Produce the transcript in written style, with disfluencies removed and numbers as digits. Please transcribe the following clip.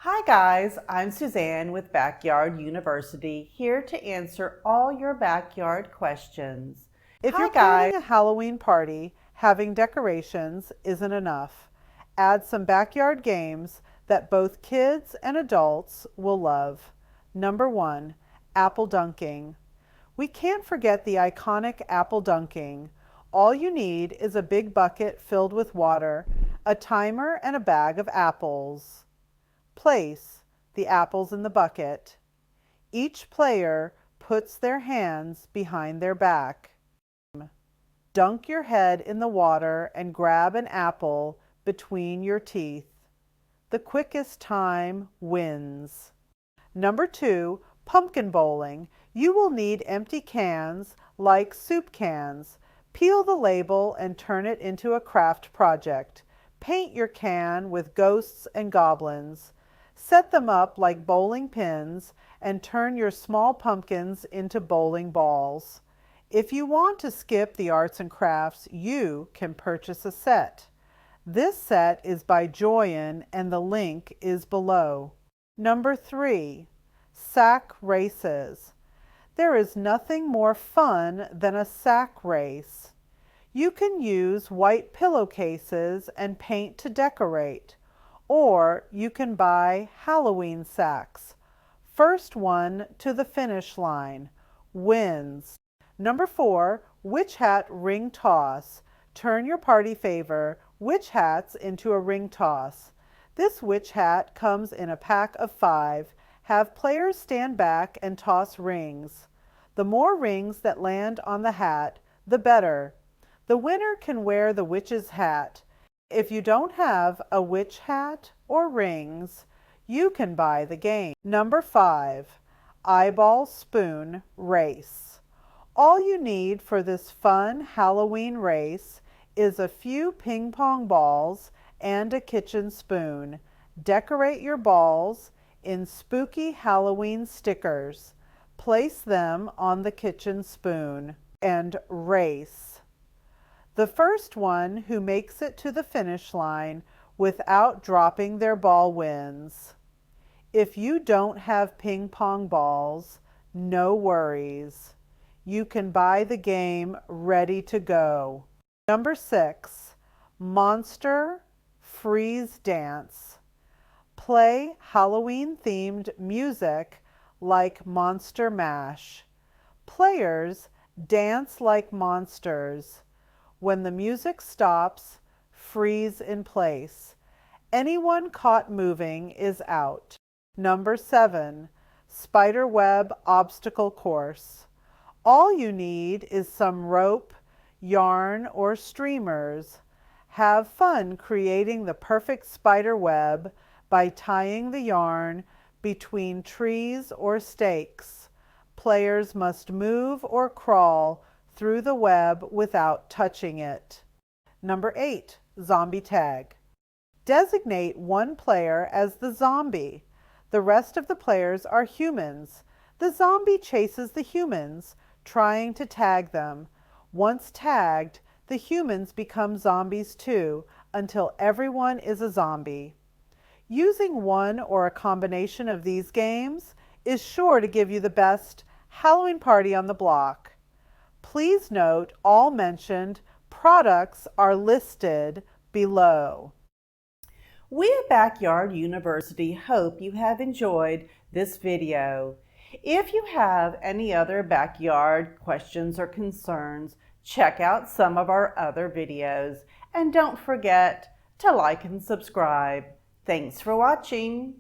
Hi guys, I'm Suzanne with Backyard University, here to answer all your backyard questions. If you're planning a Halloween party, having decorations isn't enough. Add some backyard games that both kids and adults will love. Number 1, apple dunking. We can't forget the iconic apple dunking. All you need is a big bucket filled with water, a timer, and a bag of apples. Place the apples in the bucket. Each player puts their hands behind their back. Dunk your head in the water and grab an apple between your teeth. The quickest time wins. Number 2, pumpkin bowling. You will need empty cans like soup cans. Peel the label and turn it into a craft project. Paint your can with ghosts and goblins. Set them up like bowling pins and turn your small pumpkins into bowling balls. If you want to skip the arts and crafts, you can purchase a set. This set is by Joyan and the link is below. Number 3, sack races. There is nothing more fun than a sack race. You can use white pillowcases and paint to decorate, or you can buy Halloween sacks. First one to the finish line wins. Number 4, witch hat ring toss. Turn your party favor witch hats into a ring toss. This witch hat comes in a pack of 5. Have players stand back and toss rings. The more rings that land on the hat, the better. The winner can wear the witch's hat. If you don't have a witch hat or rings, you can buy the game. Number 5, eyeball spoon race. All you need for this fun Halloween race is a few ping pong balls and a kitchen spoon. Decorate your balls in spooky Halloween stickers. Place them on the kitchen spoon and race. The first one who makes it to the finish line without dropping their ball wins. If you don't have ping pong balls, no worries. You can buy the game ready to go. Number 6, monster freeze dance. Play Halloween-themed music like Monster Mash. Players dance like monsters. When the music stops, freeze in place. Anyone caught moving is out. Number 7, spider web obstacle course. All you need is some rope, yarn, or streamers. Have fun creating the perfect spider web by tying the yarn between trees or stakes. Players must move or crawl through the web without touching it. Number 8, zombie tag. Designate one player as the zombie. The rest of the players are humans. The zombie chases the humans, trying to tag them. Once tagged, the humans become zombies too, until everyone is a zombie. Using one or a combination of these games is sure to give you the best Halloween party on the block. Please note all mentioned products are listed below. We at Backyard University hope you have enjoyed this video. If you have any other backyard questions or concerns, check out some of our other videos and don't forget to like and subscribe. Thanks for watching.